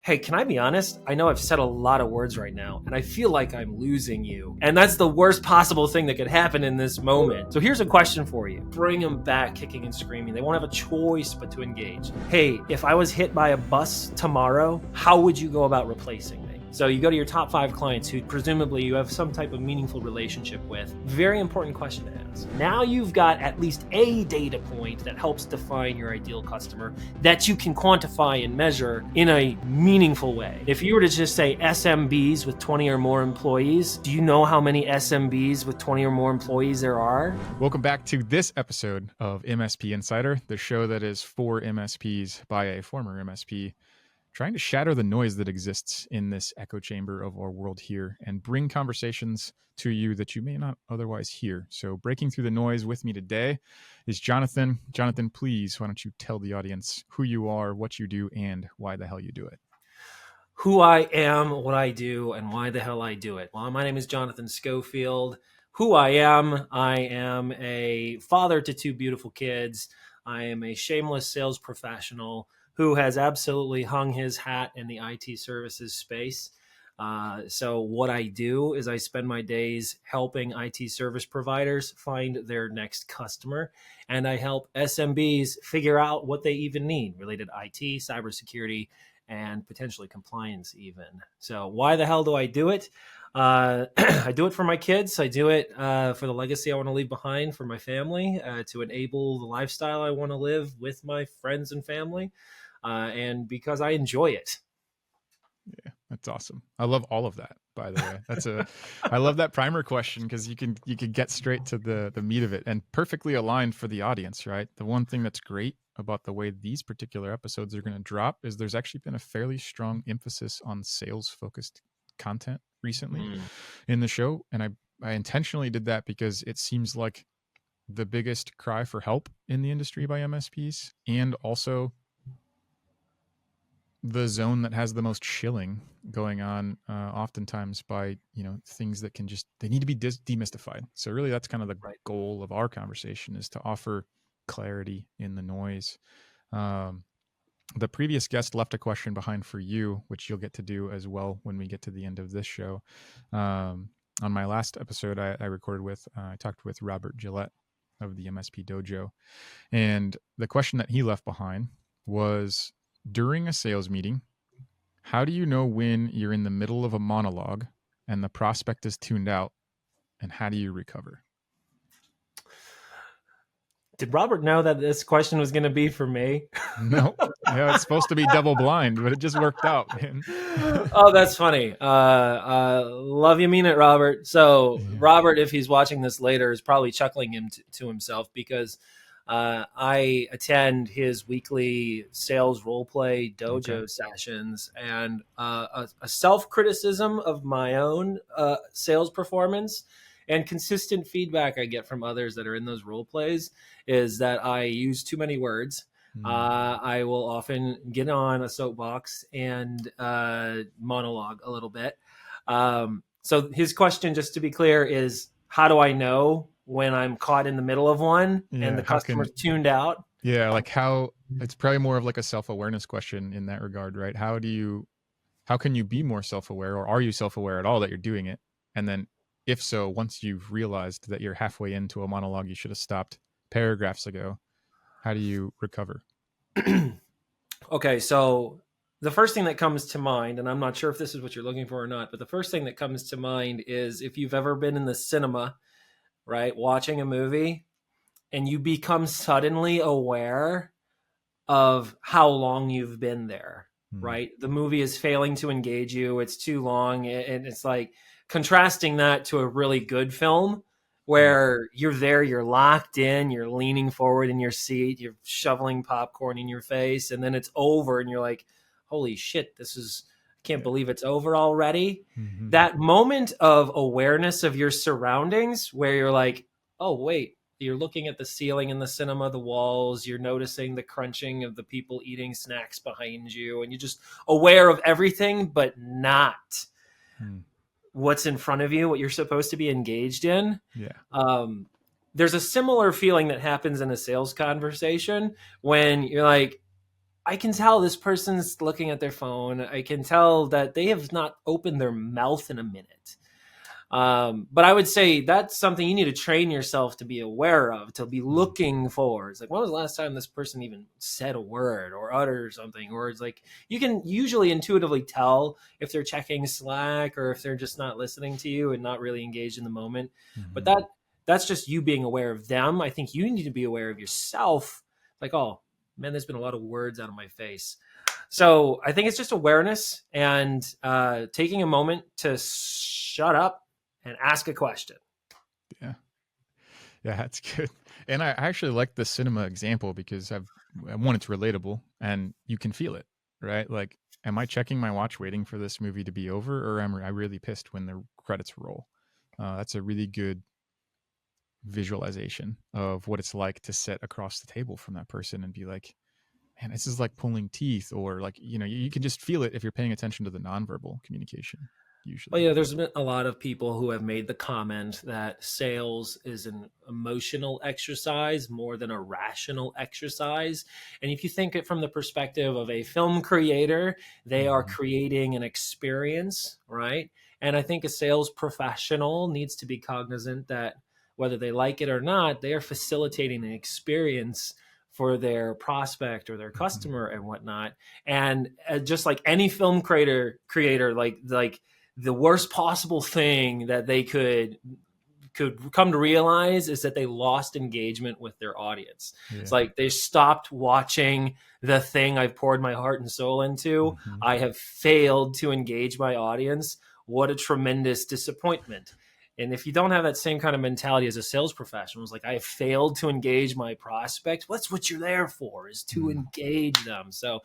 Hey, can I be honest? I know I've said a lot of words right now, and I feel like I'm losing you. And that's the worst possible thing that could happen in this moment. So here's a question for you. Bring them back kicking and screaming. They won't have a choice but to engage. Hey, if I was hit by a bus tomorrow, how would you go about replacing me? So you go to your top 5 clients who presumably you have some type of meaningful relationship with. Very important question to ask. Now you've got at least a data point that helps define your ideal customer that you can quantify and measure in a meaningful way. If you were to just say SMBs with 20 or more employees, do you know how many SMBs with 20 or more employees there are? Welcome back to this episode of MSP Insider, the show that is for MSPs by a former MSP, trying to shatter the noise that exists in this echo chamber of our world here and bring conversations to you that you may not otherwise hear. So breaking through the noise with me today is Jonathan. Jonathan, please, why don't you tell the audience who you are, what you do, and why the hell you do it? Who I am, what I do, and why the hell I do it. Well, my name is Jonathan Schofield. Who I am a father to 2 beautiful kids. I am a shameless sales professional who has absolutely hung his hat in the IT services space. So what I do is I spend my days helping IT service providers find their next customer, and I help SMBs figure out what they even need related to IT, cybersecurity, and potentially compliance even. So why the hell do I do it? I do it for my kids. I do it for the legacy I want to leave behind for my family, to enable the lifestyle I want to live with my friends and family, and because I enjoy it. Yeah, that's awesome. I love all of that, by the way. I love that primer question because you can get straight to the meat of it and perfectly aligned for the audience, right? The one thing that's great about the way these particular episodes are going to drop is there's actually been a fairly strong emphasis on sales focused content recently in the show. And I intentionally did that because it seems like the biggest cry for help in the industry by MSPs, and also the zone that has the most shilling going on oftentimes by things that they need to be demystified. So really that's kind of the goal of our conversation, is to offer clarity in the noise. The previous guest left a question behind for you, which you'll get to do as well when we get to the end of this show. On my last episode I recorded with, I talked with Robert Gillette of the MSP Dojo, and the question that he left behind was, during a sales meeting, how do you know when you're in the middle of a monologue and the prospect is tuned out, and how do you recover? Did Robert know that this question was going to be for me? No. Yeah, it's supposed to be double blind, but it just worked out, man. Oh, that's funny. Love you, mean it, Robert. So yeah. Robert, if he's watching this later, is probably chuckling to himself because I attend his weekly sales role play dojo sessions, and a self-criticism of my own sales performance and consistent feedback I get from others that are in those role plays is that I use too many words. I will often get on a soapbox and monologue a little bit. So his question, just to be clear, is how do I know when I'm caught in the middle of one and the customer's tuned out? Yeah, like it's probably more of like a self-awareness question in that regard, right? How can you be more self-aware, or are you self-aware at all that you're doing it? And then if so, once you've realized that you're halfway into a monologue you should have stopped paragraphs ago, how do you recover? Okay, so the first thing that comes to mind, and I'm not sure if this is what you're looking for or not, but the first thing that comes to mind is if you've ever been in the cinema, right, watching a movie, and you become suddenly aware of how long you've been there, right? The movie is failing to engage you. It's too long. And it's like contrasting that to a really good film where you're there, you're locked in, you're leaning forward in your seat, you're shoveling popcorn in your face, and then it's over and you're like, holy shit, I can't believe it's over already. Mm-hmm. That moment of awareness of your surroundings where you're like, oh, wait, you're looking at the ceiling in the cinema, the walls, you're noticing the crunching of the people eating snacks behind you, and you're just aware of everything, but not what's in front of you, what you're supposed to be engaged in. Yeah. There's a similar feeling that happens in a sales conversation when you're like, I can tell this person's looking at their phone. I can tell that they have not opened their mouth in a minute. But I would say that's something you need to train yourself to be aware of, to be looking for. It's like, when was the last time this person even said a word or uttered something? Or it's like, you can usually intuitively tell if they're checking Slack or if they're just not listening to you and not really engaged in the moment. But Mm-hmm. that's just you being aware of them. I think you need to be aware of yourself. Like, oh man, there's been a lot of words out of my face. So I think it's just awareness and taking a moment to shut up and ask a question. Yeah. Yeah, that's good. And I actually like the cinema example because one, it's relatable and you can feel it, right? Like, am I checking my watch waiting for this movie to be over, or am I really pissed when the credits roll? That's a really good visualization of what it's like to sit across the table from that person and be like, man, this is like pulling teeth, or like, you can just feel it if you're paying attention to the nonverbal communication Well, usually. yeah, there's been a lot of people who have made the comment that sales is an emotional exercise more than a rational exercise. And if you think it from the perspective of a film creator, they are Mm-hmm. creating an experience, right? And I think a sales professional needs to be cognizant that whether they like it or not, they are facilitating an experience for their prospect or their Mm-hmm. customer and whatnot. And just like any film creator, like the worst possible thing that they could come to realize is that they lost engagement with their audience. It's Yeah. like they stopped watching the thing I've poured my heart and soul into. Mm-hmm. I have failed to engage my audience. What a tremendous disappointment. And if you don't have that same kind of mentality as a sales professional, it's like, I have failed to engage my prospect. What's what you're there for, is to Mm. engage them. So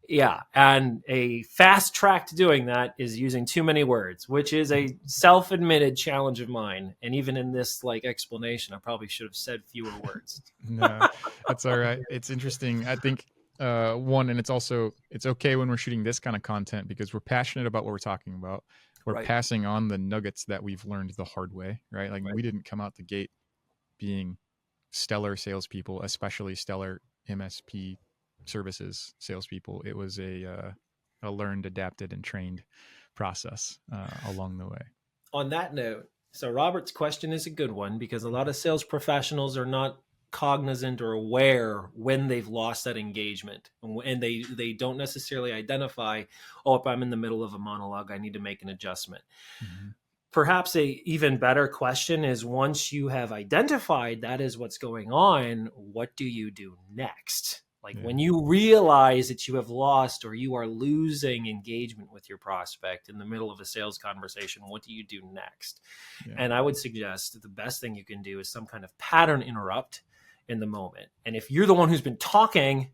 yeah, and a fast track to doing that is using too many words, which is a self-admitted challenge of mine. And even in this like explanation, I probably should have said fewer words. No, that's all right. It's interesting. I think one, and it's okay when we're shooting this kind of content because we're passionate about what we're talking about. We're Right, passing on the nuggets that we've learned the hard way, right? Like, right. we didn't come out the gate being stellar salespeople, especially stellar MSP services salespeople. It was a learned, adapted, and trained process along the way. On that note, so Robert's question is a good one because a lot of sales professionals are not cognizant or aware when they've lost that engagement, and they don't necessarily identify, oh, if I'm in the middle of a monologue, I need to make an adjustment. Mm-hmm. Perhaps a even better question is, once you have identified that is what's going on, what do you do next? Like, Yeah. when you realize that you have lost or you are losing engagement with your prospect in the middle of a sales conversation, what do you do next? Yeah. And I would suggest that the best thing you can do is some kind of pattern interrupt in the moment. And if you're the one who's been talking,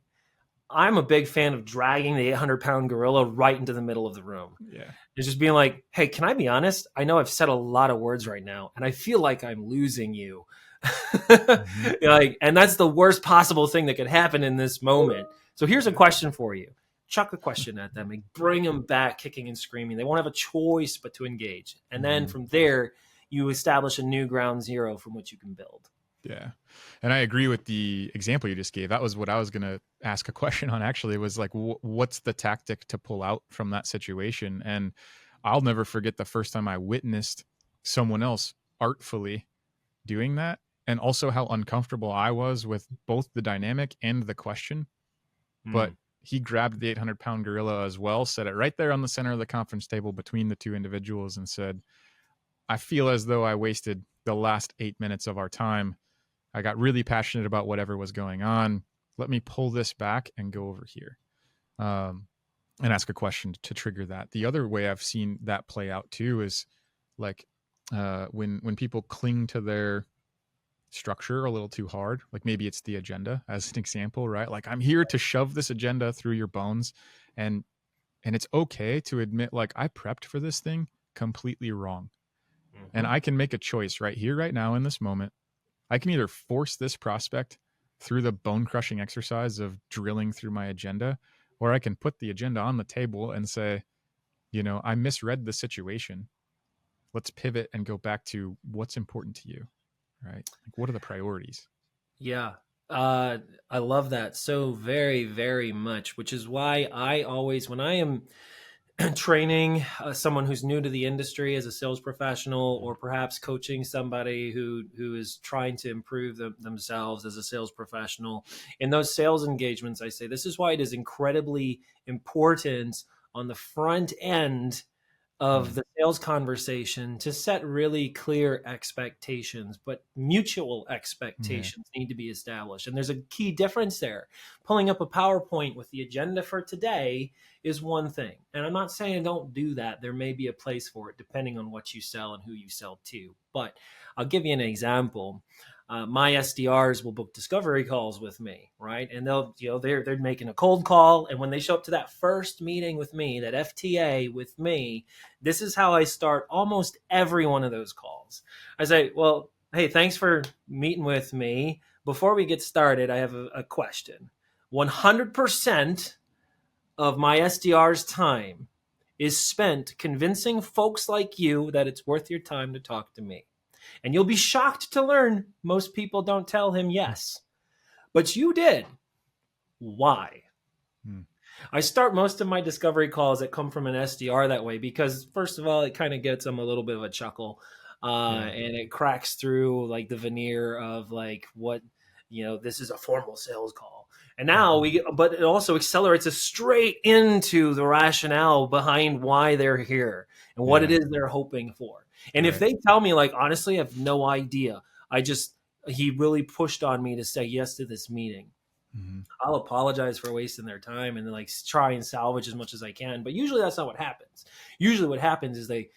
I'm a big fan of dragging the 800-pound gorilla right into the middle of the room. Yeah. It's just being like, hey, can I be honest? I know I've said a lot of words right now, and I feel like I'm losing you. Mm-hmm. Like, and that's the worst possible thing that could happen in this moment. So here's a Yeah. question for you. Chuck a question at them and bring them back kicking and screaming. They won't have a choice but to engage. And then Mm-hmm. from there, you establish a new ground zero from which you can build. Yeah. And I agree with the example you just gave. That was what I was going to ask a question on, actually. It was like, what's the tactic to pull out from that situation? And I'll never forget the first time I witnessed someone else artfully doing that, and also how uncomfortable I was with both the dynamic and the question. But Mm. he grabbed the 800-pound gorilla as well, set it right there on the center of the conference table between the two individuals, and said, I feel as though I wasted the last 8 minutes of our time. I got really passionate about whatever was going on. Let me pull this back and go over here, and ask a question to trigger that. The other way I've seen that play out too is like when people cling to their structure a little too hard. Like, maybe it's the agenda as an example, right? Like, I'm here to shove this agenda through your bones, and it's okay to admit, like, I prepped for this thing completely wrong, and Mm-hmm. I can make a choice right here, right now, in this moment. I can either force this prospect through the bone crushing exercise of drilling through my agenda, or I can put the agenda on the table and say, I misread the situation. Let's pivot and go back to what's important to you, right? Like, what are the priorities? Yeah. Uh, I love that so very, very much, which is why I always, when I am training someone who's new to the industry as a sales professional, or perhaps coaching somebody who is trying to improve themselves as a sales professional, in those sales engagements, I say this is why it is incredibly important on the front end of Mm. the sales conversation to set really clear expectations, but mutual Yeah. expectations need to be established. And there's a key difference there. Pulling up a PowerPoint with the agenda for today is one thing. And I'm not saying don't do that. There may be a place for it depending on what you sell and who you sell to. But I'll give you an example. My SDRs will book discovery calls with me, right? And they'll, they're making a cold call. And when they show up to that first meeting with me, that FTA with me, this is how I start almost every one of those calls. I say, well, hey, thanks for meeting with me. Before we get started, I have a question. 100% of my SDR's time is spent convincing folks like you that it's worth your time to talk to me. And you'll be shocked to learn most people don't tell him yes. But you did. Why? Mm. I start most of my discovery calls that come from an SDR that way because, first of all, it kind of gets them a little bit of a chuckle, Yeah. and it cracks through like the veneer of like what this is a formal sales call. And now but it also accelerates us straight into the rationale behind why they're here and what it Yeah. is they're hoping for. And if Right. they tell me, like, honestly, I have no idea. He really pushed on me to say yes to this meeting. Hmm. I'll apologize for wasting their time and then like try and salvage as much as I can. But usually that's not what happens. Usually what happens is they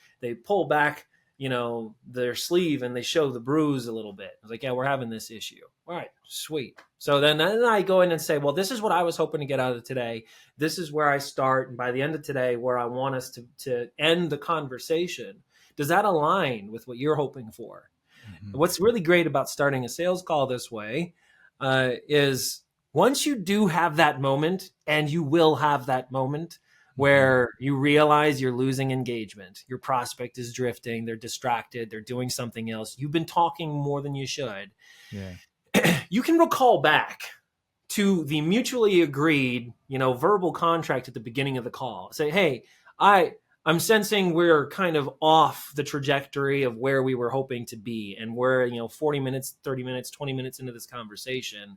pull back, their sleeve and they show the bruise a little bit. I was like, yeah, we're having this issue. All right, sweet. So then I go in and say, well, this is what I was hoping to get out of today. This is where I start. And by the end of today, where I want us to end the conversation, does that align with what you're hoping for? Hmm. What's really great about starting a sales call this way is once you do have that moment, and you will have that moment Hmm. where you realize you're losing engagement, your prospect is drifting, they're distracted, they're doing something else, you've been talking more than you should, Yeah. you can recall back to the mutually agreed, verbal contract at the beginning of the call. Say, hey, I'm sensing we're kind of off the trajectory of where we were hoping to be. And we're, 40 minutes, 30 minutes, 20 minutes into this conversation.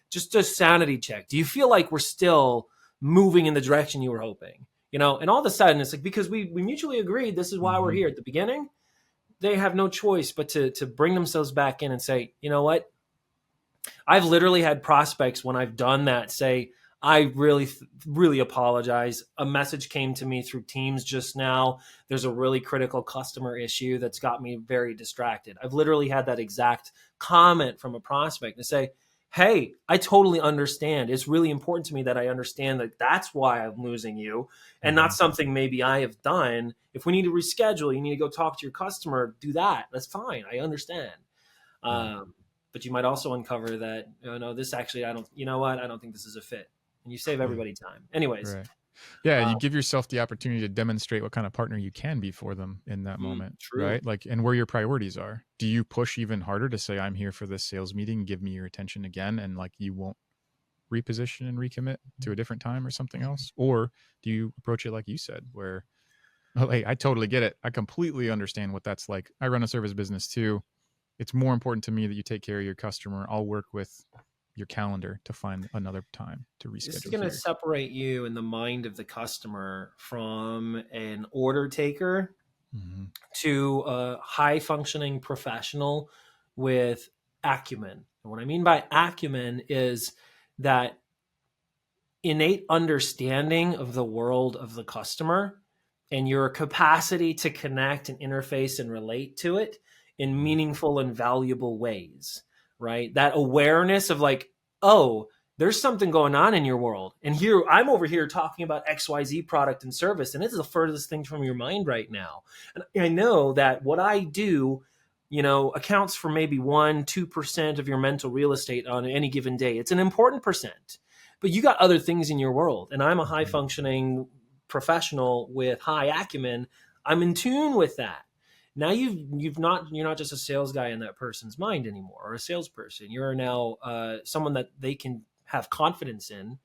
Just a sanity check. Do you feel like we're still moving in the direction you were hoping? And all of a sudden it's like, because we mutually agreed this is why we're Hmm. here at the beginning, they have no choice but to bring themselves back in and say, you know what? I've literally had prospects when I've done that say, I really, really apologize. A message came to me through Teams just now. There's a really critical customer issue that's got me very distracted. I've literally had that exact comment from a prospect to say, hey, I totally understand. It's really important to me that I understand that that's why I'm losing you and not Hmm. something maybe I have done. If we need to reschedule, you need to go talk to your customer, do that. That's fine. I understand. Yeah. But you might also uncover that, no, this actually, I don't, you know what? I don't think this is a fit. And you save Yeah. everybody time. Anyways, Right. Yeah, uh, you give yourself the opportunity to demonstrate what kind of partner you can be for them in that moment, true. right? Like, and where your priorities are. Do you push even harder to say, I'm here for this sales meeting, give me your attention again, and like you won't reposition and recommit to a different time or something else? Or do you approach it like you said, where, oh, hey, I totally get it. I completely understand what that's like. I run a service business too. It's more important to me that you take care of your customer. I'll work with your calendar to find another time to This is reschedule going to here. separate you in the mind of the customer from an order taker Mm-hmm. to a high functioning professional with acumen. And what I mean by acumen is that innate understanding of the world of the customer and your capacity to connect and interface and relate to it in meaningful and valuable ways, right? That awareness of like, oh, there's something going on in your world. And here, I'm over here talking about XYZ product and service, and it's the furthest thing from your mind right now. And I know that what I do, accounts for maybe 1-2% of your mental real estate on any given day. It's an important percent, but you got other things in your world, and I'm a high Mm-hmm. functioning professional with high acumen. I'm in tune with that. Now you're not just a sales guy in that person's mind anymore, or a salesperson. You're now someone that they can have confidence in.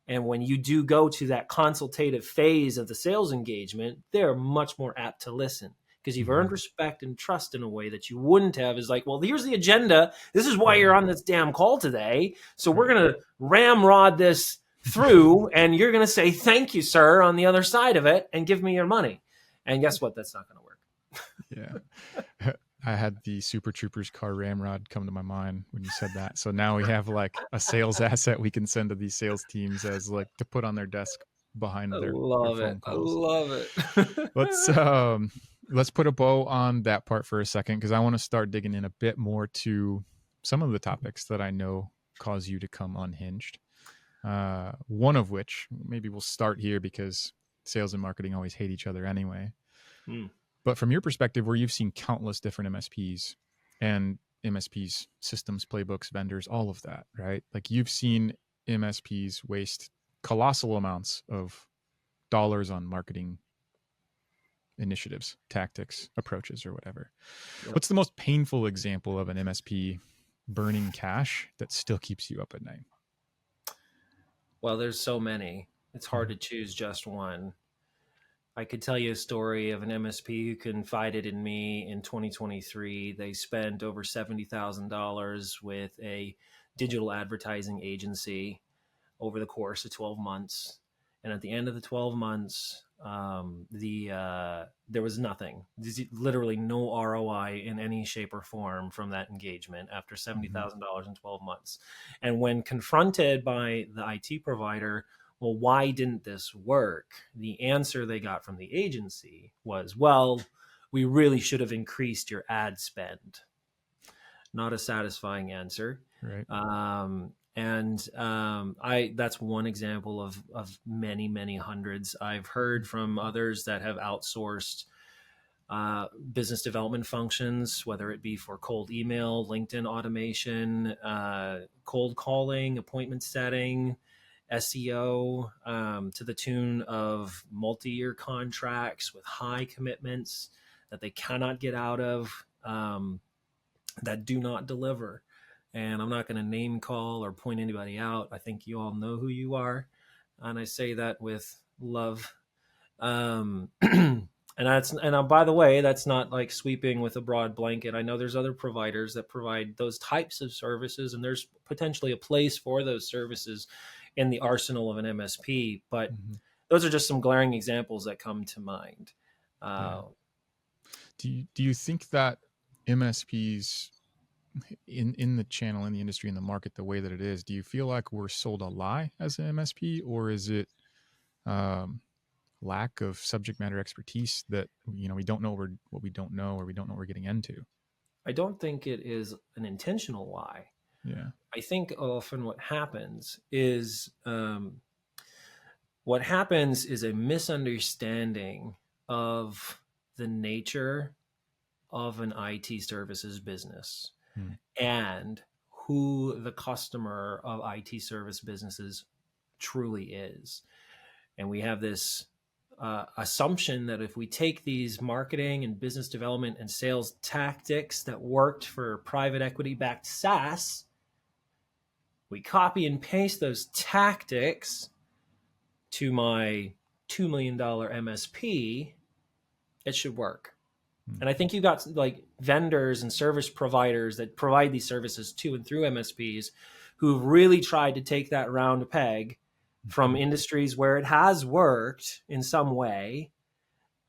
And when you do go to that consultative phase of the sales engagement, they're much more apt to listen because you've earned respect and trust in a way that you wouldn't have. Is like, well, here's the agenda. This is why you're on this damn call today. So we're going to ramrod this through, and you're going to say, thank you, sir, on the other side of it, and give me your money. And guess what? That's not going to work. Yeah. I had the Super Troopers car ramrod come to my mind when you said that. So now we have like a sales asset we can send to these sales teams as like to put on their desk behind I their love phone it. I calls. love it. Let's put a bow on that part for a second, because I want to start digging in a bit more to some of the topics that I know cause you to come unhinged. One of which, maybe we'll start here because sales and marketing always hate each other anyway. But from your perspective, where you've seen countless different MSPs and MSPs, systems, playbooks, vendors, all of that, right? Like you've seen MSPs waste colossal amounts of dollars on marketing initiatives, tactics, approaches, or whatever. Yep. What's the most painful example of an MSP burning cash that still keeps you up at night? Well, there's so many. It's hard to choose just one. I could tell you a story of an MSP who confided in me in 2023. They spent over $70,000 with a digital advertising agency over the course of 12 months. And at the end of the 12 months, there was nothing. There's literally no ROI in any shape or form from that engagement after $70,000 in 12 months. And when confronted by the IT provider, well, why didn't this work? The answer they got from the agency was, well, we really should have increased your ad spend. Not a satisfying answer. Right. That's one example of many hundreds. I've heard from others that have outsourced business development functions, whether it be for cold email, LinkedIn automation, cold calling, appointment setting, SEO, to the tune of multi-year contracts with high commitments that they cannot get out of, that do not deliver. And I'm not going to name call or point anybody out. I think you all know who you are. And I say that with love. And by the way, that's not like sweeping with a broad blanket. I know there's other providers that provide those types of services, and there's potentially a place for those services in the arsenal of an MSP. But those are just some glaring examples that come to mind. Do you think that MSPs in the channel, in the industry, in the market, the way that it is, do you feel like we're sold a lie as an MSP, or is it lack of subject matter expertise that we don't know what we don't know, or we don't know what we're getting into? I don't think it is an intentional lie. Yeah. I think often what happens is a misunderstanding of the nature of an IT services business and who the customer of IT service businesses truly is. And we have this assumption that if we take these marketing and business development and sales tactics that worked for private equity backed SaaS, we copy and paste those tactics to my $2 million MSP, it should work. And I think you got like vendors and service providers that provide these services to and through MSPs who've really tried to take that round peg from industries where it has worked in some way,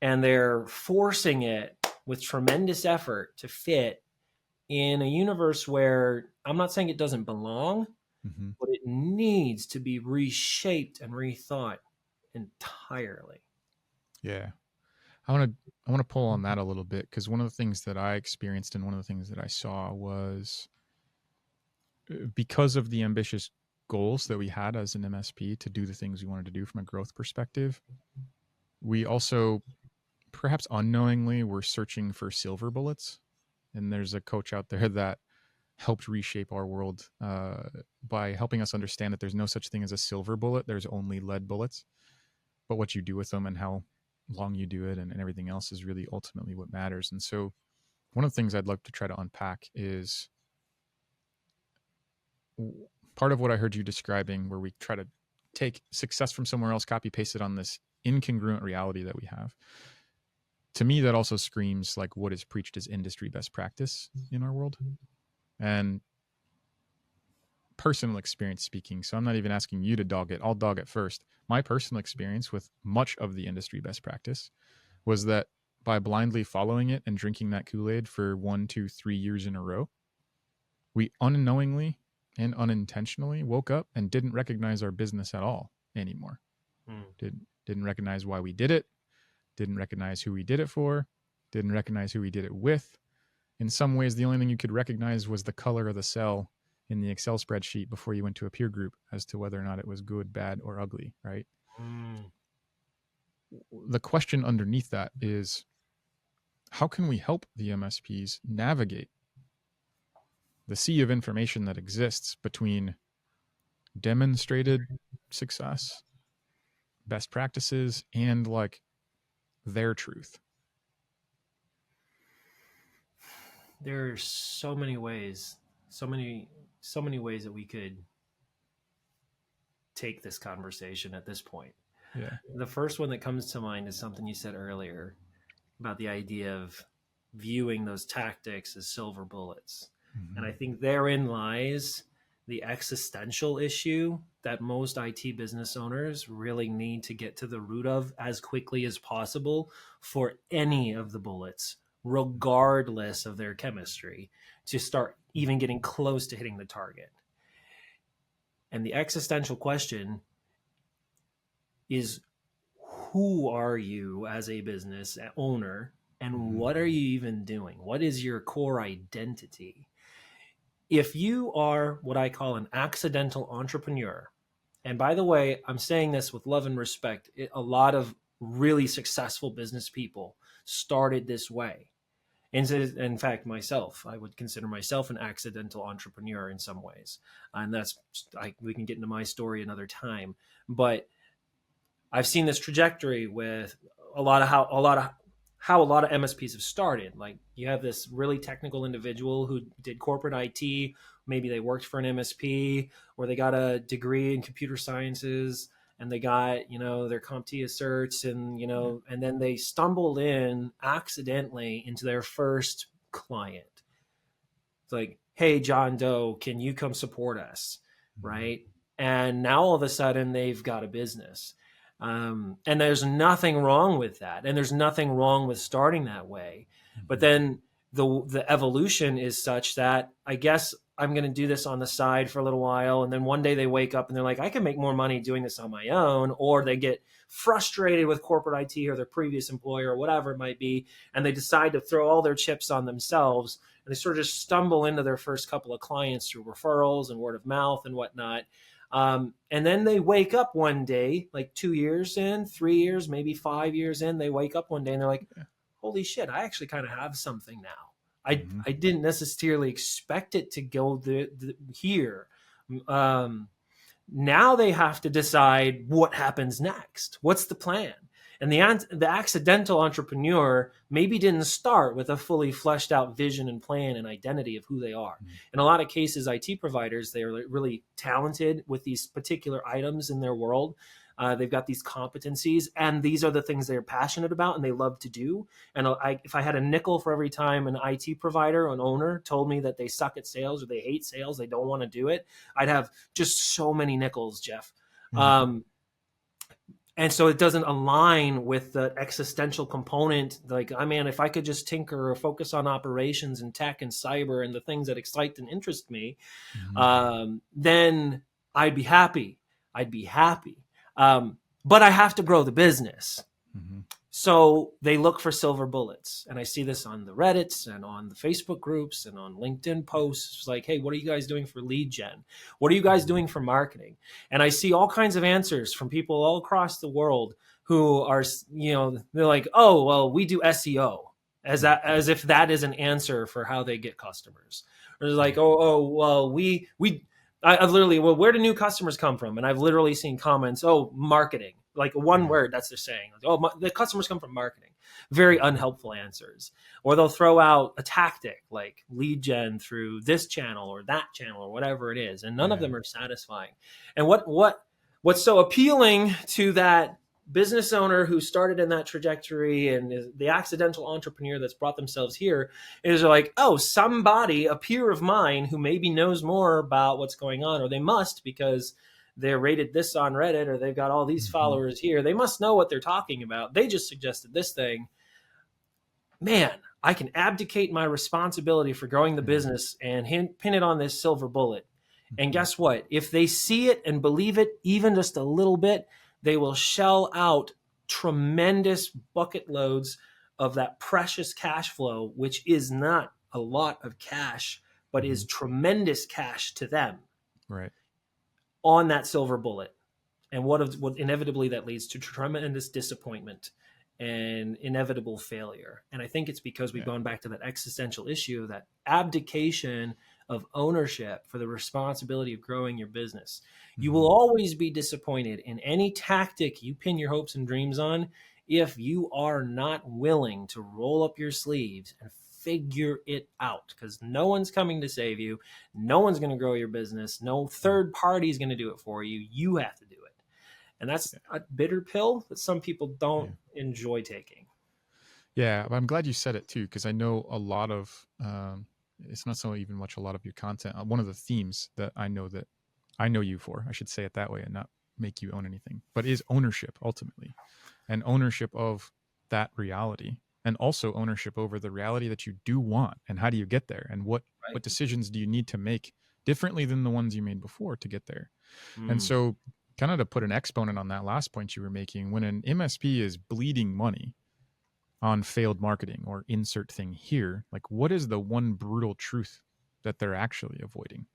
and they're forcing it with tremendous effort to fit in a universe where I'm not saying it doesn't belong, but it needs to be reshaped and rethought entirely. Yeah. I want to pull on that a little bit, because one of the things that I experienced and one of the things that I saw was, because of the ambitious goals that we had as an MSP to do the things we wanted to do from a growth perspective, we also, perhaps unknowingly, were searching for silver bullets. And there's a coach out there that helped reshape our world by helping us understand that there's no such thing as a silver bullet. There's only lead bullets. But what you do with them and how long you do it and everything else is really ultimately what matters. And so one of the things I'd love to try to unpack is part of what I heard you describing, where we try to take success from somewhere else, copy paste it on this incongruent reality that we have. To me, that also screams like what is preached as industry best practice in our world. And personal experience speaking, so I'm not even asking you to dog it, I'll dog it first. My personal experience with much of the industry best practice was that by blindly following it and drinking that Kool-Aid for 1, 2, 3 years in a row, we unknowingly and unintentionally woke up and didn't recognize our business at all anymore. Didn't recognize why we did it, didn't recognize who we did it for, didn't recognize who we did it with. In some ways, the only thing you could recognize was the color of the cell in the Excel spreadsheet before you went to a peer group as to whether or not it was good, bad, or ugly, right? The question underneath that is, how can we help the MSPs navigate the sea of information that exists between demonstrated success, best practices, and like their truth? There's so many ways that we could take this conversation at this point. Yeah. The first one that comes to mind is something you said earlier about the idea of viewing those tactics as silver bullets. And I think therein lies the existential issue that most IT business owners really need to get to the root of as quickly as possible for any of the bullets, regardless of their chemistry, to start even getting close to hitting the target. And the existential question is, who are you as a business owner, and what are you even doing? What is your core identity? If you are what I call an accidental entrepreneur, and by the way, I'm saying this with love and respect, a lot of really successful business people started this way. In fact, myself, I would consider myself an accidental entrepreneur in some ways. And we can get into my story another time. But I've seen this trajectory with how a lot of MSPs have started. Like, you have this really technical individual who did corporate IT. Maybe they worked for an MSP, or they got a degree in computer sciences, and they got, their CompTIA certs, and then they stumbled in accidentally into their first client. It's like, hey, John Doe, can you come support us? Right. And now all of a sudden they've got a business. And there's nothing wrong with that. And there's nothing wrong with starting that way. But then the evolution is such that I guess I'm going to do this on the side for a little while. And then one day they wake up and they're like, I can make more money doing this on my own. Or they get frustrated with corporate IT or their previous employer or whatever it might be. And they decide to throw all their chips on themselves. And they sort of just stumble into their first couple of clients through referrals and word of mouth and whatnot. And then they wake up one day, like 2 years in, 3 years, maybe 5 years in, they wake up one day and they're like, holy shit, I actually kind of have something now. I didn't necessarily expect it to go here. Now they have to decide what happens next. What's the plan? And the accidental entrepreneur maybe didn't start with a fully fleshed out vision and plan and identity of who they are. In a lot of cases, IT providers, they are really talented with these particular items in their world. They've got these competencies, and these are the things they're passionate about and they love to do. And if I had a nickel for every time an IT provider, an owner, told me that they suck at sales or they hate sales, they don't want to do it, I'd have just so many nickels, Jeff. And so it doesn't align with the existential component. Like, if I could just tinker or focus on operations and tech and cyber and the things that excite and interest me, then I'd be happy. But I have to grow the business. So they look for silver bullets. And I see this on the Reddits and on the Facebook groups and on LinkedIn posts. It's like, hey, what are you guys doing for lead gen? What are you guys doing for marketing? And I see all kinds of answers from people all across the world who are, they're like, oh, well, we do SEO, as if that is an answer for how they get customers. Or it's like, well, I've literally, where do new customers come from? And I've literally seen comments, marketing. like one word that's they're saying. Like, oh, the customers come from marketing. Very unhelpful answers. Or they'll throw out a tactic like lead gen through this channel or that channel or whatever it is, and none of them are satisfying. And what's so appealing to that business owner who started in that trajectory and is the accidental entrepreneur that's brought themselves here is like, oh, somebody, a peer of mine who maybe knows more about what's going on, or they must because they're rated this on Reddit or they've got all these followers here. They must know what they're talking about. They just suggested this thing. Man, I can abdicate my responsibility for growing the business and pin it on this silver bullet. And guess what? If they see it and believe it, even just a little bit, they will shell out tremendous bucket loads of that precious cash flow, which is not a lot of cash, but is tremendous cash to them. Right. On that silver bullet. And what inevitably that leads to tremendous disappointment and inevitable failure. And I think it's because we've gone back to that existential issue, that abdication of ownership for the responsibility of growing your business. You will always be disappointed in any tactic you pin your hopes and dreams on if you are not willing to roll up your sleeves and figure it out, because no one's coming to save you. No one's going to grow your business. No third party is going to do it for you. You have to do it. And that's a bitter pill that some people don't enjoy taking. Yeah, but I'm glad you said it too, because I know a lot of, it's not so even much a lot of your content. One of the themes that I know you for, I should say it that way and not make you own anything, but is ownership ultimately, and ownership of that reality, and also ownership over the reality that you do want, and how do you get there, and what decisions do you need to make differently than the ones you made before to get there. And so kind of to put an exponent on that last point you were making, when an MSP is bleeding money on failed marketing or insert thing here, like what is the one brutal truth that they're actually avoiding?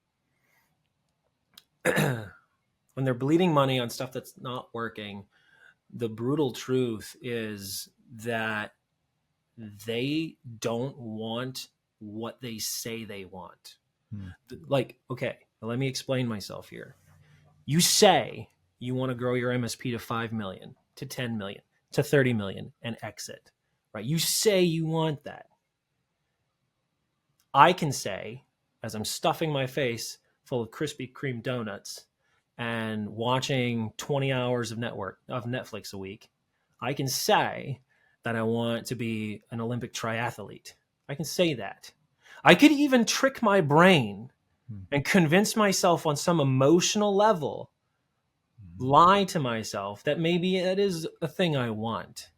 When they're bleeding money on stuff that's not working, the brutal truth is that they don't want what they say they want. Like, okay, let me explain myself here. You say you want to grow your MSP to 5 million, to 10 million, to 30 million and exit, right? You say you want that. I can say, as I'm stuffing my face full of Krispy Kreme donuts and watching 20 hours of Netflix a week, I can say that I want to be an Olympic triathlete. I can say that. I could even trick my brain and convince myself on some emotional level, lie to myself that maybe it is a thing I want.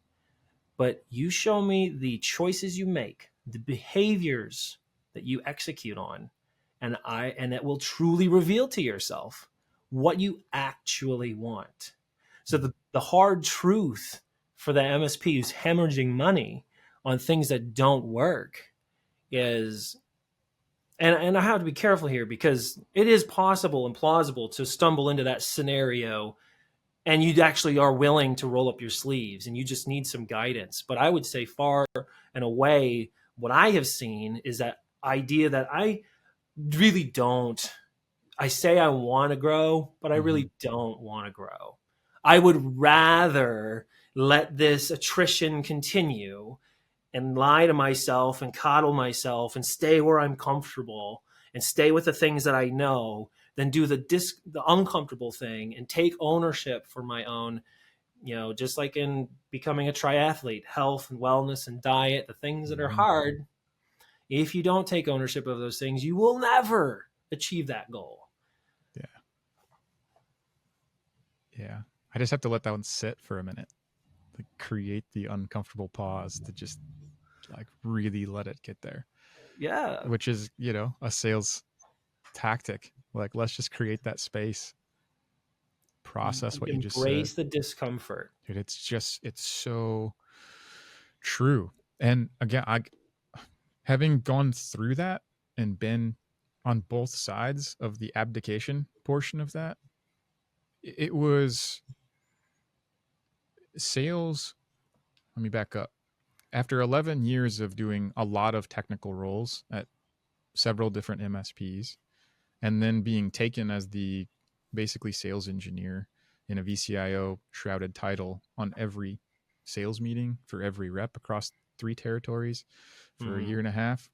But you show me the choices you make, the behaviors that you execute on, and it will truly reveal to yourself what you actually want. So the hard truth for the MSP who's hemorrhaging money on things that don't work is, and I have to be careful here because it is possible and plausible to stumble into that scenario and you actually are willing to roll up your sleeves and you just need some guidance. But I would say far and away, what I have seen is that idea that I really don't. I say I want to grow, but I really don't want to grow. I would rather let this attrition continue and lie to myself and coddle myself and stay where I'm comfortable and stay with the things that I know than do the uncomfortable thing and take ownership for my own, just like in becoming a triathlete, health and wellness and diet, the things that are hard. If you don't take ownership of those things, you will never achieve that goal. Yeah. I just have to let that one sit for a minute, like create the uncomfortable pause to just like really let it get there. Yeah. Which is, a sales tactic. Like, let's just create that space, process what you just said. Embrace the discomfort. Dude, it's so true. And again, having gone through that and been on both sides of the abdication portion of that, it was sales. Let me back up. After 11 years of doing a lot of technical roles at several different MSPs, and then being taken as the basically sales engineer in a VCIO shrouded title on every sales meeting for every rep across 3 territories for a year and a half,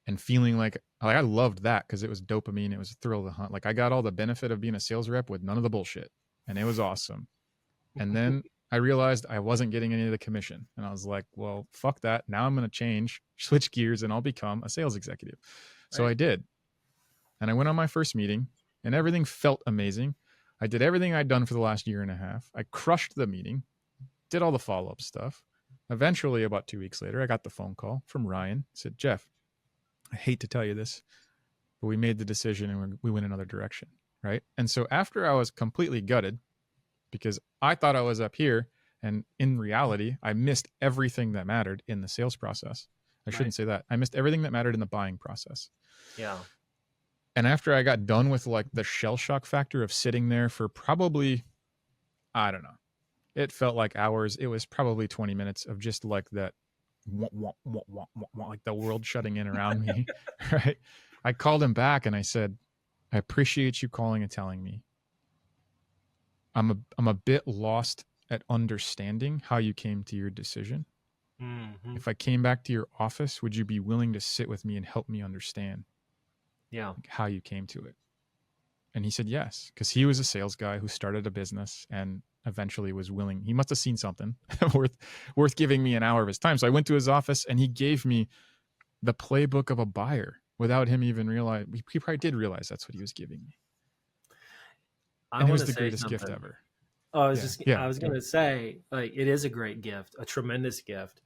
and feeling like I loved that because it was dopamine. It was a thrill of the hunt. Like I got all the benefit of being a sales rep with none of the bullshit, and it was awesome. And then I realized I wasn't getting any of the commission, and I was like, well, fuck that. Now I'm going to switch gears, and I'll become a sales executive. So I did. And I went on my first meeting, and everything felt amazing. I did everything I'd done for the last year and a half. I crushed the meeting, did all the follow-up stuff. Eventually, about 2 weeks later, I got the phone call from Ryan. Said, Jeff, I hate to tell you this, but we made the decision and we went another direction, right? And so after I was completely gutted, because I thought I was up here, and in reality, I missed everything that mattered in the sales process. I shouldn't say that. I missed everything that mattered in the buying process. Yeah. And after I got done with like the shell shock factor of sitting there for probably, I don't know, it felt like hours. It was probably 20 minutes of just like that, like the world shutting in around me, right? I called him back and I said, I appreciate you calling and telling me. I'm a bit lost at understanding how you came to your decision. Mm-hmm. If I came back to your office, would you be willing to sit with me and help me understand how you came to it? And he said yes, because he was a sales guy who started a business and eventually was willing. He must have seen something worth giving me an hour of his time. So I went to his office and he gave me the playbook of a buyer without him even realize. He probably did realize that's what he was giving me. And it was the greatest gift ever. Oh, I was going to say, like, it is a great gift, a tremendous gift.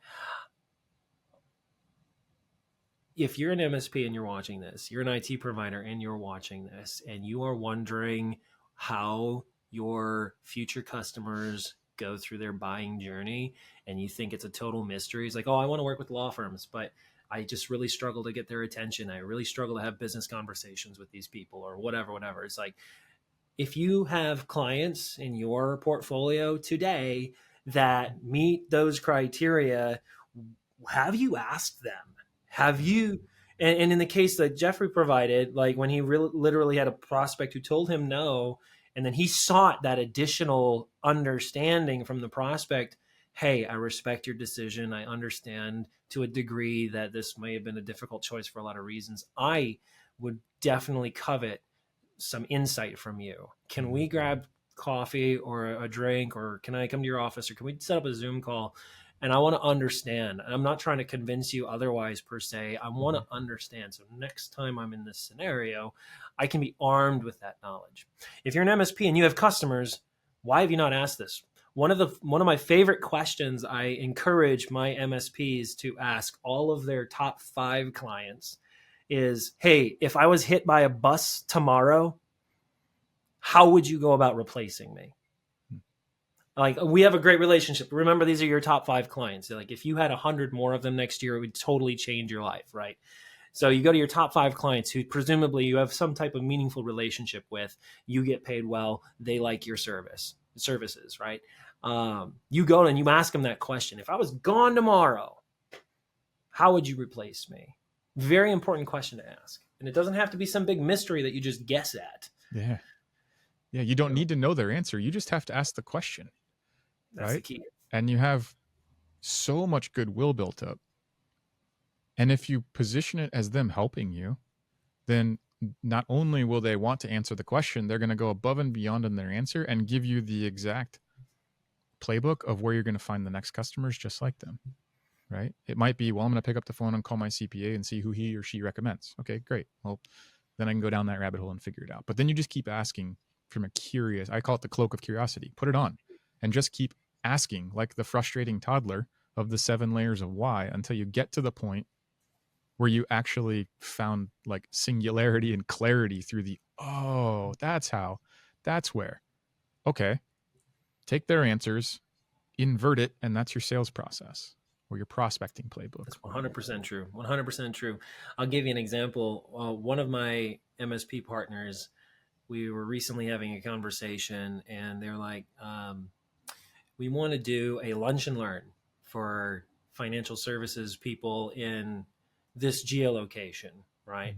If you're an MSP and you're watching this, you're an IT provider and you're watching this, and you are wondering how your future customers go through their buying journey, and you think it's a total mystery. It's like, oh, I want to work with law firms, but I just really struggle to get their attention. I really struggle to have business conversations with these people, or whatever. It's like, if you have clients in your portfolio today that meet those criteria, have you asked them? Have you? And in the case that Jeffrey provided, like when he literally had a prospect who told him no, and then he sought that additional understanding from the prospect. Hey, I respect your decision. I understand to a degree that this may have been a difficult choice for a lot of reasons. I would definitely covet some insight from you. Can we grab coffee or a drink, or can I come to your office, or can we set up a Zoom call? And I want to understand. I'm not trying to convince you otherwise per se. I want to understand. So next time I'm in this scenario, I can be armed with that knowledge. If you're an MSP and you have customers, why have you not asked this? One of my favorite questions I encourage my MSPs to ask all of their top 5 clients is, hey, if I was hit by a bus tomorrow, how would you go about replacing me? Like, we have a great relationship. Remember, these are your top 5 clients. Like, if you had 100 more of them next year, it would totally change your life, right? So you go to your top 5 clients who presumably you have some type of meaningful relationship with. You get paid well. They like your services, right? You go and you ask them that question. If I was gone tomorrow, how would you replace me? Very important question to ask. And it doesn't have to be some big mystery that you just guess at. Yeah. Yeah, you don't need to know their answer. You just have to ask the question. That's the key. And you have so much goodwill built up. And if you position it as them helping you, then not only will they want to answer the question, they're going to go above and beyond in their answer and give you the exact playbook of where you're going to find the next customers just like them, right? It might be, well, I'm going to pick up the phone and call my CPA and see who he or she recommends. Okay, great. Well, then I can go down that rabbit hole and figure it out. But then you just keep asking from a curious, I call it the cloak of curiosity. Put it on and just keep asking like the frustrating toddler of the 7 layers of why until you get to the point where you actually found like singularity and clarity through the, oh, that's how, that's where. Okay. Take their answers, invert it, and that's your sales process or your prospecting playbook. That's 100% true. 100% true. I'll give you an example. One of my MSP partners, we were recently having a conversation, and they're like, we want to do a lunch and learn for financial services people in this geolocation, right?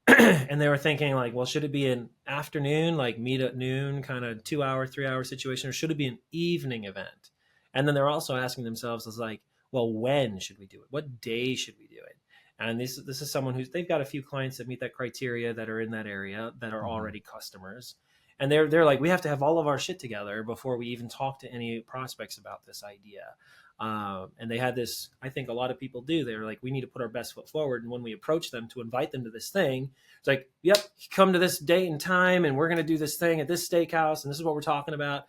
And they were thinking like, well, should it be an afternoon, like meet at noon, kind of 2 hour, 3 hour situation, or should it be an evening event? And then they're also asking themselves, is like, well, when should we do it? What day should we do it? And this is someone who's they've got a few clients that meet that criteria that are in that area that are already customers, and they're like, we have to have all of our shit together before we even talk to any prospects about this idea. And they had this, I think a lot of people do. They're like, we need to put our best foot forward. And when we approach them to invite them to this thing, it's like, yep, come to this date and time, and we're going to do this thing at this steakhouse, and this is what we're talking about.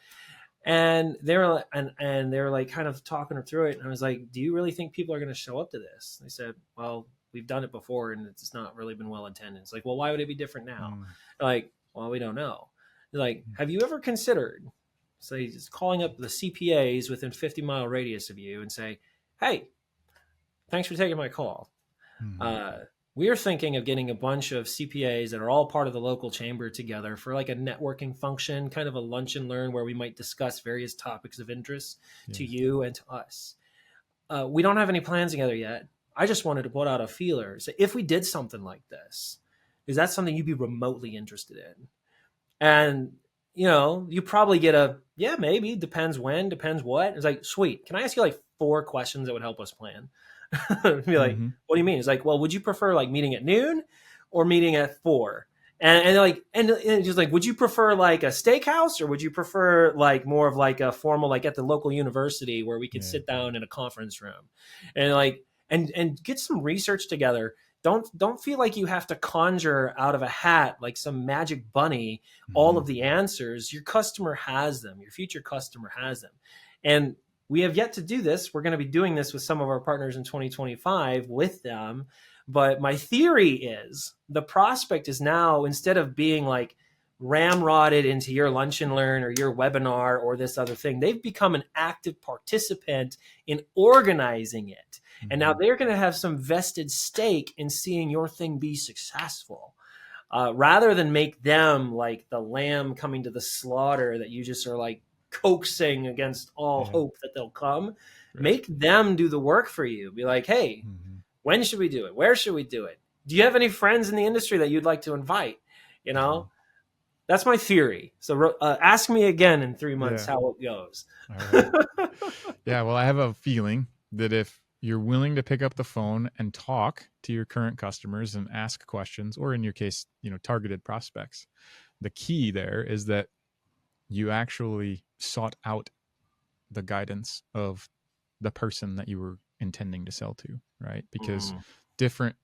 And they're like kind of talking through it. And I was like, do you really think people are going to show up to this? They said, well, we've done it before and it's not really been well attended. It's like, well, why would it be different now? Like, well, we don't know. They're like, have you ever considered, say, just calling up the CPAs within 50-mile radius of you and say, hey, thanks for taking my call. We are thinking of getting a bunch of CPAs that are all part of the local chamber together for like a networking function, kind of a lunch and learn where we might discuss various topics of interest to you and to us. We don't have any plans together yet. I just wanted to put out a feeler. So if we did something like this, is that something you'd be remotely interested in? And, you probably get a, yeah, maybe, depends when, depends what. It's like, sweet. Can I ask you like 4 questions that would help us plan? Be like, what do you mean? It's like, well, would you prefer like meeting at noon or meeting at 4? And like, and just like, would you prefer like a steakhouse or would you prefer like more of like a formal, like at the local university where we could sit down in a conference room and like, and get some research together. Don't feel like you have to conjure out of a hat like some magic bunny all of the answers. Your customer has them. Your future customer has them. And we have yet to do this. We're going to be doing this with some of our partners in 2025 with them. But my theory is the prospect is now, instead of being like ramrodded into your lunch and learn or your webinar or this other thing, they've become an active participant in organizing it. And now they're going to have some vested stake in seeing your thing be successful, rather than make them like the lamb coming to the slaughter that you just are like coaxing against all hope that they'll come. Make them do the work for you. Be like, hey, when should we do it? Where should we do it? Do you have any friends in the industry that you'd like to invite? That's my theory. So ask me again in 3 months how it goes. All right. Yeah, well, I have a feeling that if you're willing to pick up the phone and talk to your current customers and ask questions, or in your case, targeted prospects, the key there is that you actually sought out the guidance of the person that you were intending to sell to, right? Because different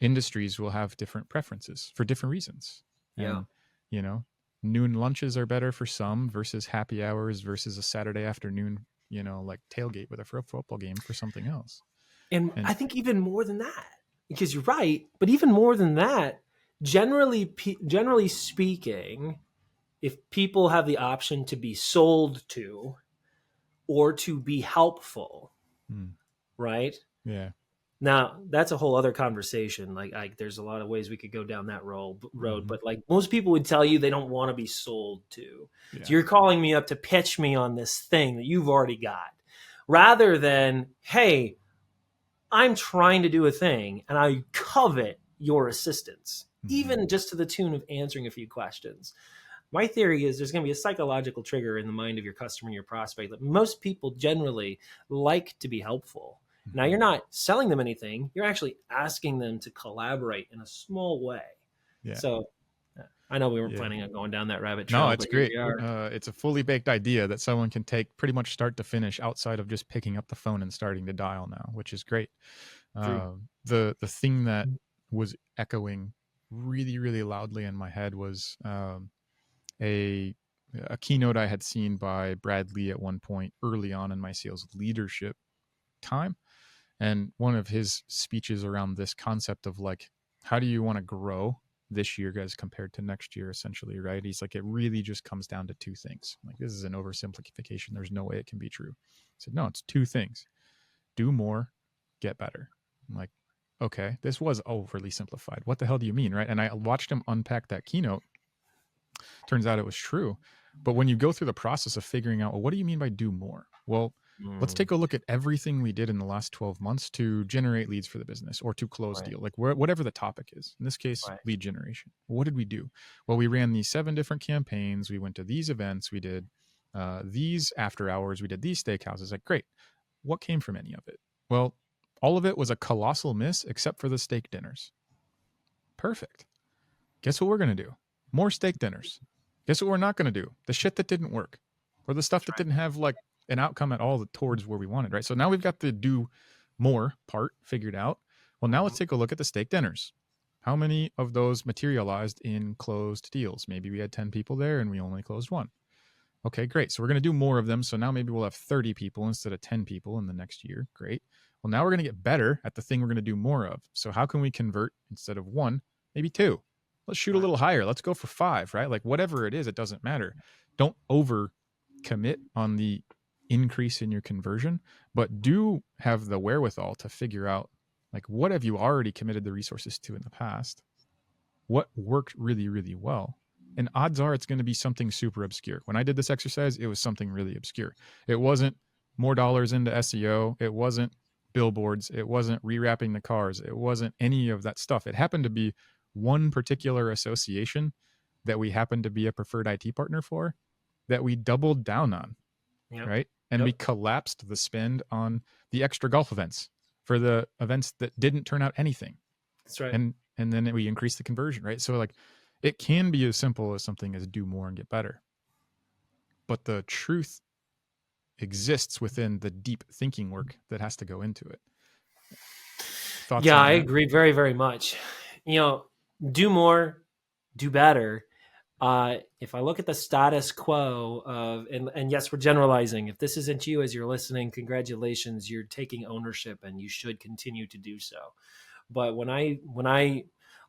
industries will have different preferences for different reasons. And, noon lunches are better for some versus happy hours versus a Saturday afternoon, like tailgate with a football game for something else. And I think even more than that, because you're right, but even more than that, generally speaking, if people have the option to be sold to or to be helpful, right? Yeah. Now, that's a whole other conversation. Like there's a lot of ways we could go down that road, but like most people would tell you they don't want to be sold to. Yeah. So you're calling me up to pitch me on this thing that you've already got, rather than, hey, I'm trying to do a thing and I covet your assistance, even just to the tune of answering a few questions. My theory is there's going to be a psychological trigger in the mind of your customer and your prospect that most people generally like to be helpful. Now, you're not selling them anything. You're actually asking them to collaborate in a small way. Yeah. So I know we weren't planning on going down that rabbit trail. No, it's great. It's a fully baked idea that someone can take pretty much start to finish outside of just picking up the phone and starting to dial now, which is great. The thing that was echoing really, really loudly in my head was a keynote I had seen by Brad Lee at one point early on in my sales leadership time. And one of his speeches around this concept of like, how do you want to grow this year as compared to next year, essentially, right? He's like, it really just comes down to 2 things. Like, this is an oversimplification. There's no way it can be true. I said, no, it's 2 things. Do more, get better. I'm like, okay, this was overly simplified. What the hell do you mean, right? And I watched him unpack that keynote. Turns out it was true. But when you go through the process of figuring out, well, what do you mean by do more? Well, let's take a look at everything we did in the last 12 months to generate leads for the business or to close Right. deal, like whatever the topic is. In this case, Right. lead generation. What did we do? Well, we ran these 7 different campaigns. We went to these events. We did these after hours. We did these steakhouses. Like, great. What came from any of it? Well, all of it was a colossal miss except for the steak dinners. Perfect. Guess what we're going to do? More steak dinners. Guess what we're not going to do? The shit that didn't work or the stuff that didn't have like an outcome at all towards where we wanted, right? So now we've got the do more part figured out. Well, now let's take a look at the steak dinners. How many of those materialized in closed deals? Maybe we had 10 people there and we only closed 1. Okay, great. So we're going to do more of them. So now maybe we'll have 30 people instead of 10 people in the next year. Great. Well, now we're going to get better at the thing we're going to do more of. So how can we convert instead of 1, maybe 2? Let's shoot a little higher. Let's go for 5, right? Like whatever it is, it doesn't matter. Don't over commit on the increase in your conversion, but do have the wherewithal to figure out like what have you already committed the resources to in the past? What worked really, really well? And odds are it's going to be something super obscure. When I did this exercise, it was something really obscure. It wasn't more dollars into SEO. It wasn't billboards. It wasn't rewrapping the cars. It wasn't any of that stuff. It happened to be one particular association that we happened to be a preferred IT partner for that we doubled down on, right? And we collapsed the spend on the extra golf events for the events that didn't turn out anything. That's right. And then we increased the conversion, right? So like it can be as simple as something as do more and get better. But the truth exists within the deep thinking work that has to go into it. Thoughts on I that? agree very, very much. Do more, do better. If I look at the status quo of, and yes, we're generalizing. If this isn't you as you're listening, congratulations, you're taking ownership and you should continue to do so. But when I,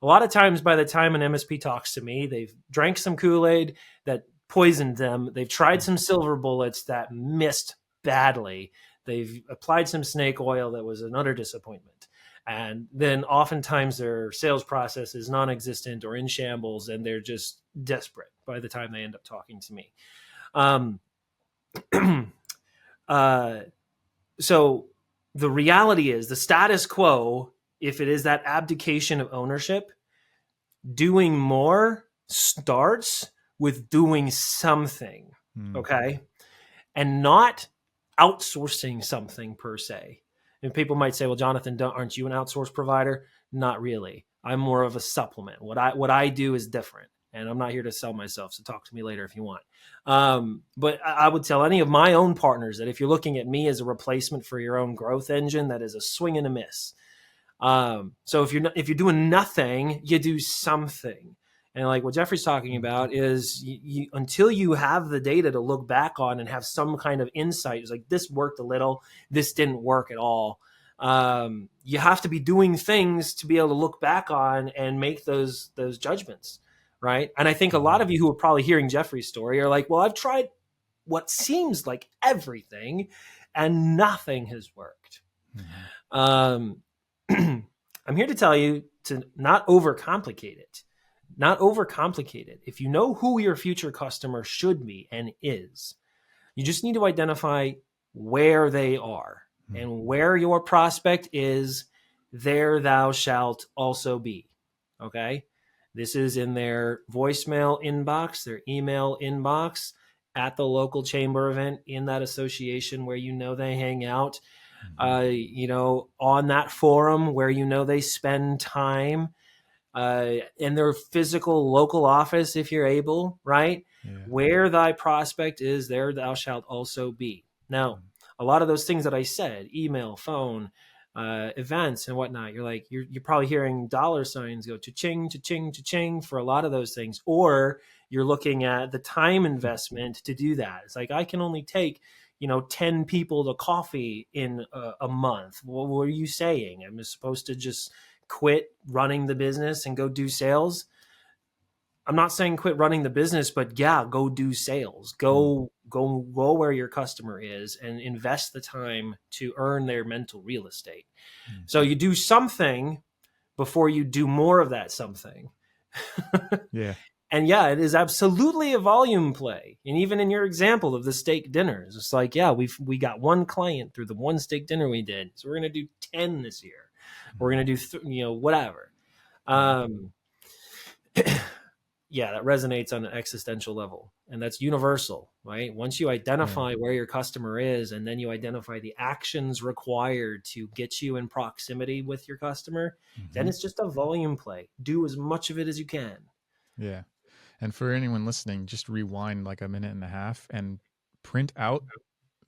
a lot of times by the time an MSP talks to me, they've drank some Kool-Aid that poisoned them. They've tried some silver bullets that missed badly. They've applied some snake oil that was an utter disappointment. And then oftentimes their sales process is non-existent or in shambles, and they're just desperate by the time they end up talking to me. So the reality is the status quo, if it is that abdication of ownership, doing more starts with doing something, okay? And not outsourcing something per se. And people might say, well, Jonathan, aren't you an outsource provider? Not really. I'm more of a supplement. What I do is different. And I'm not here to sell myself, so talk to me later if you want. But I would tell any of my own partners that if you're looking at me as a replacement for your own growth engine, that is a swing and a miss. So if you're doing nothing, you do something. And like what Jeffrey's talking about is you, until you have the data to look back on and have some kind of insight, it's like this worked a little, this didn't work at all. You have to be doing things to be able to look back on and make those judgments, right? And I think a lot of you who are probably hearing Jeffrey's story are like, well, I've tried what seems like everything and nothing has worked. I'm here to tell you to not overcomplicate it. Not overcomplicate it. If you know who your future customer should be and is, you just need to identify where they are. And where your prospect is, there thou shalt also be. Okay? This is in their voicemail inbox, their email inbox, at the local chamber event, in that association where you know they hang out, on that forum where you know they spend time, in their physical local office if you're able, right? Yeah. Where thy prospect is, there thou shalt also be. Now, a lot of those things that I said, email, phone, events and whatnot, you're probably hearing dollar signs go cha-ching, cha-ching, cha-ching for a lot of those things. Or you're looking at the time investment to do that. It's like, I can only take 10 people to coffee in a month. What were you saying? I'm supposed to just quit running the business and go do sales? I'm not saying quit running the business, but yeah, go do sales. Go where your customer is and invest the time to earn their mental real estate. So you do something before you do more of that something. Yeah. And yeah, it is absolutely a volume play. And even in your example of the steak dinners, it's like, yeah, we got one client through the one steak dinner we did. So we're going to do 10 this year. We're going to do, whatever. Um, yeah, that resonates on an existential level, and that's universal, right? Once you identify where your customer is, and then you identify the actions required to get you in proximity with your customer, then it's just a volume play. Do as much of it as you can. Yeah. And for anyone listening, just rewind like a minute and a half and print out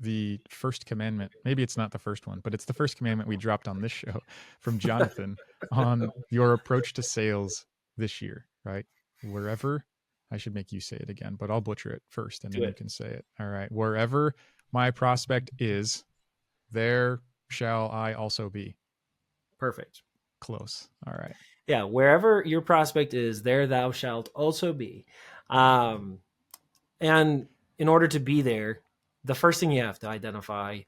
the first commandment. Maybe it's not the first one, but it's the first commandment we dropped on this show from Jonathan on your approach to sales this year, right? Wherever, I should make you say it again, but I'll butcher it first and then you can say it. All right. Wherever my prospect is, there shall I also be. Perfect. Close. All right. Yeah, wherever your prospect is, there thou shalt also be. And in order to be there, the first thing you have to identify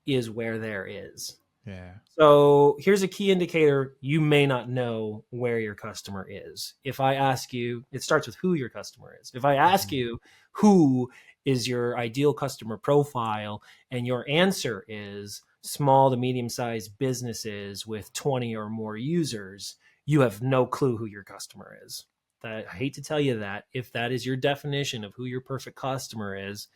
is where there is. Yeah. So here's a key indicator. You may not know where your customer is. If I ask you, it starts with who your customer is. If I ask you who is your ideal customer profile, and your answer is small to medium-sized businesses with 20 or more users, you have no clue who your customer is. I hate to tell you that. If that is your definition of who your perfect customer is,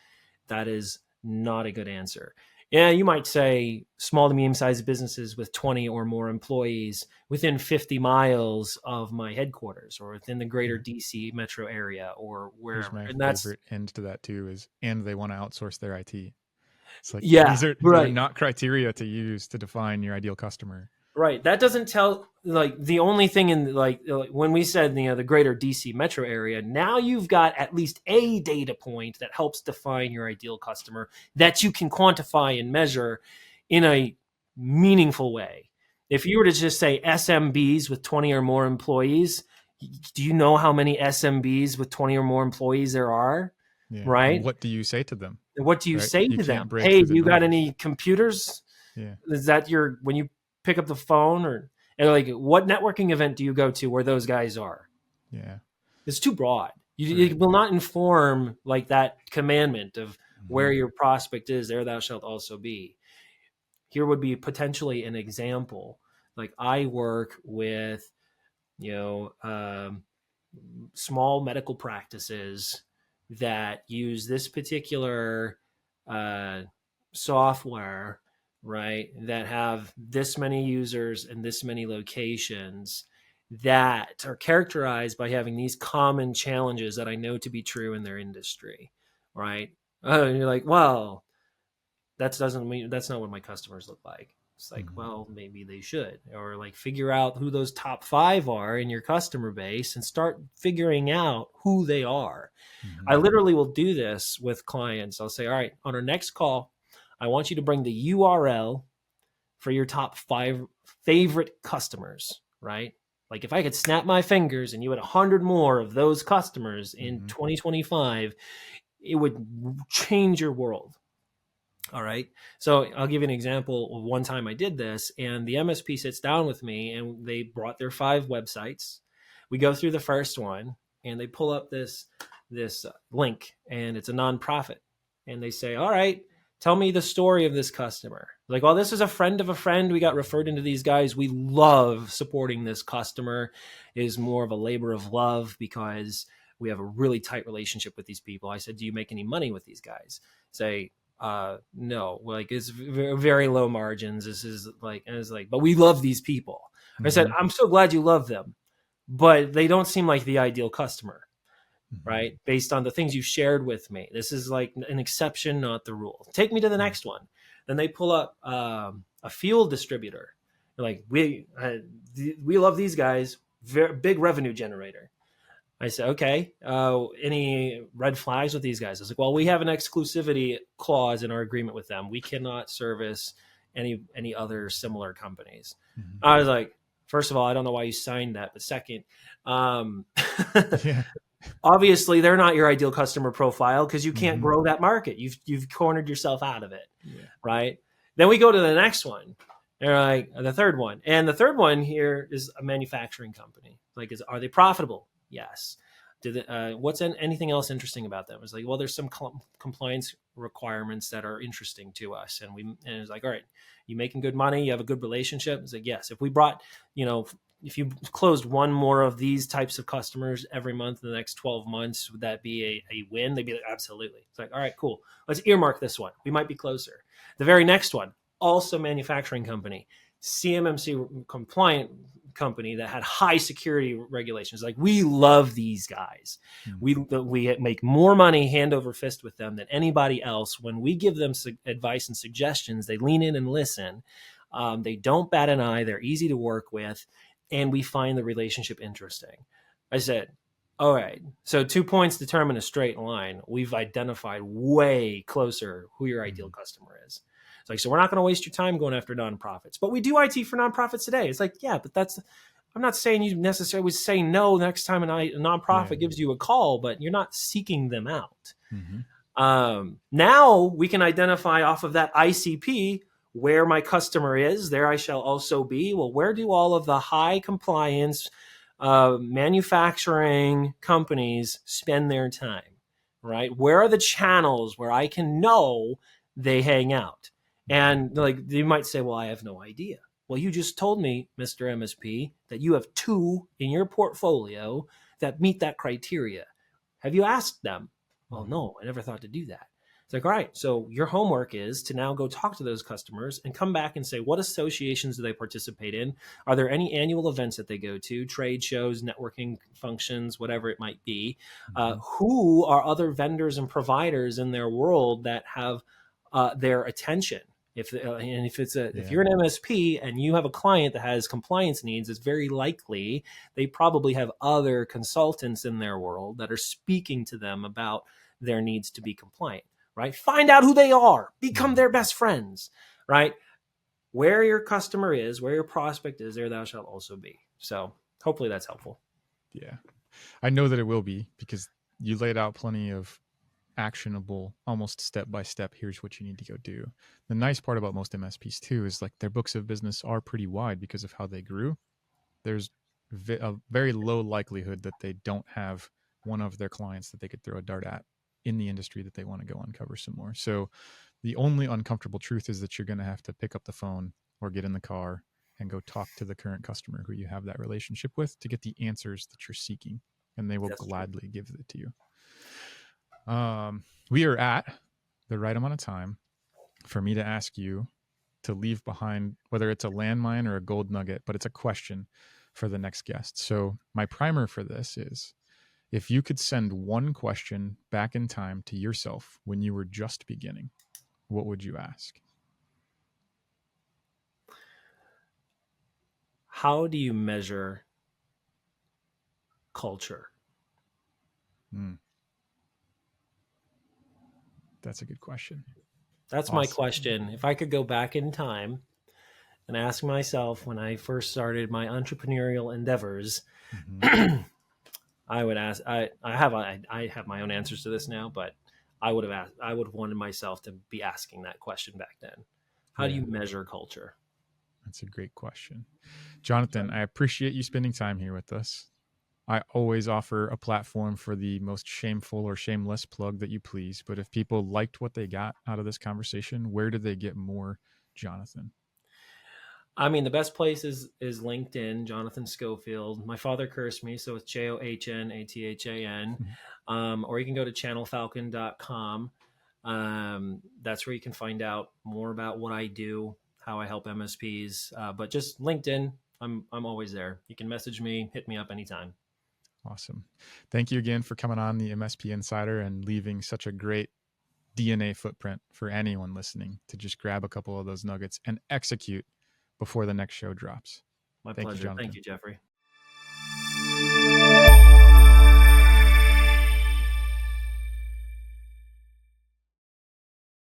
that is not a good answer. Yeah, you might say small to medium-sized businesses with 20 or more employees within 50 miles of my headquarters, or within the greater DC metro area, or wherever. Here's my and that's favorite end to that too is, and they want to outsource their IT. It's like, yeah, these are right. not criteria to use to define your ideal customer. Right. That doesn't tell, like, the only thing in, like when we said, the greater DC metro area, now you've got at least a data point that helps define your ideal customer that you can quantify and measure in a meaningful way. If you were to just say SMBs with 20 or more employees, do you know how many SMBs with 20 or more employees there are? Yeah. Right. And what do you say to them? What do you say to them? break Hey, through the you got numbers. any computers? Yeah. Is that when you pick up the phone, or like, what networking event do you go to where those guys are? Yeah. It's too broad. It will not inform like that commandment of where your prospect is, there thou shalt also be. Here would be potentially an example. Like, I work with, small medical practices that use this particular software, right, that have this many users and this many locations, that are characterized by having these common challenges that I know to be true in their industry, right? And you're like, well, that's not what my customers look like. It's like, well, maybe they should, or like figure out who those top 5 are in your customer base and start figuring out who they are. I literally will do this with clients. I'll say, all right, on our next call, I want you to bring the URL for your top 5 favorite customers, right? Like, if I could snap my fingers and you had 100 more of those customers in 2025, it would change your world. All right. So I'll give you an example of one time I did this, and the MSP sits down with me and they brought their 5 websites. We go through the first one and they pull up this link, and it's a nonprofit. And they say, all right, tell me the story of this customer. Like, well, this is a friend of a friend. We got referred into these guys. We love supporting this customer. It is more of a labor of love because we have a really tight relationship with these people. I said, do you make any money with these guys? Say, no, like, it's very low margins. This is like, and it's like, but we love these people. I said, I'm so glad you love them, but they don't seem like the ideal customer, right? Based on the things you shared with me. This is like an exception, not the rule. Take me to the next one. Then they pull up a field distributor. They're like, we love these guys, very big revenue generator. I said, okay, any red flags with these guys? I was like, well, we have an exclusivity clause in our agreement with them. We cannot service any other similar companies. I was like, first of all, I don't know why you signed that. But second, obviously they're not your ideal customer profile because you can't grow that market. You've cornered yourself out of it, right? Then we go to the next one. They're like, the third one. And the third one here is a manufacturing company. Like, are they profitable? Yes. What's anything else interesting about them? It's like, well, there's some compliance requirements that are interesting to us, and it's like, all right, you making good money, you have a good relationship. It's like, yes, if we brought, if you closed one more of these types of customers every month in the next 12 months, would that be a win? They'd be like, absolutely. It's like, all right, cool. Let's earmark this one. We might be closer. The very next one, also manufacturing company, CMMC compliant company that had high security regulations. Like, we love these guys. We make more money hand over fist with them than anybody else. When we give them advice and suggestions, they lean in and listen. They don't bat an eye. They're easy to work with, and we find the relationship interesting. I said, all right, so 2 points determine a straight line. We've identified way closer who your ideal customer is. It's like, so we're not going to waste your time going after nonprofits, but we do IT for nonprofits today. It's like, yeah, but I'm not saying you necessarily would say no next time a nonprofit gives you a call, but you're not seeking them out. Now we can identify off of that ICP where my customer is. There I shall also be. Well, where do all of the high compliance manufacturing companies spend their time, right? Where are the channels where I can know they hang out? And like, you might say, well, I have no idea. Well, you just told me, Mr. MSP, that you have 2 in your portfolio that meet that criteria. Have you asked them? Well, no, I never thought to do that. It's like, all right, so your homework is to now go talk to those customers and come back and say, what associations do they participate in? Are there any annual events that they go to, trade shows, networking functions, whatever it might be? Who are other vendors and providers in their world that have their attention? If you're an MSP and you have a client that has compliance needs, it's very likely they probably have other consultants in their world that are speaking to them about their needs to be compliant, right? Find out who they are, become their best friends, right? Where your customer is, where your prospect is, there thou shalt also be. So hopefully that's helpful. Yeah, I know that it will be, because you laid out plenty of actionable, almost step by step, here's what you need to go do. The nice part about most MSPs too is like their books of business are pretty wide because of how they grew. There's a very low likelihood that they don't have one of their clients that they could throw a dart at in the industry that they want to go uncover some more. So the only uncomfortable truth is that you're going to have to pick up the phone or get in the car and go talk to the current customer who you have that relationship with to get the answers that you're seeking, and they will gladly give it to you. We are at the right amount of time for me to ask you to leave behind, whether it's a landmine or a gold nugget, but it's a question for the next guest. So my primer for this is, if you could send one question back in time to yourself when you were just beginning, what would you ask? How do you measure culture? That's a good question. That's my question. If I could go back in time and ask myself when I first started my entrepreneurial endeavors, I would ask. I have my own answers to this now, but I would have wanted myself to be asking that question back then. How do you measure culture? That's a great question. Jonathan, I appreciate you spending time here with us. I always offer a platform for the most shameful or shameless plug that you please. But if people liked what they got out of this conversation, where do they get more Jonathan? I mean, the best place is LinkedIn, Jonathan Schofield. My father cursed me, so it's JOHNATHAN. Or you can go to channelfalcon.com. That's where you can find out more about what I do, how I help MSPs. But just LinkedIn, I'm always there. You can message me, hit me up anytime. Awesome. Thank you again for coming on the MSP Insider and leaving such a great DNA footprint for anyone listening to just grab a couple of those nuggets and execute before the next show drops. My pleasure. Thank you, Jeffrey.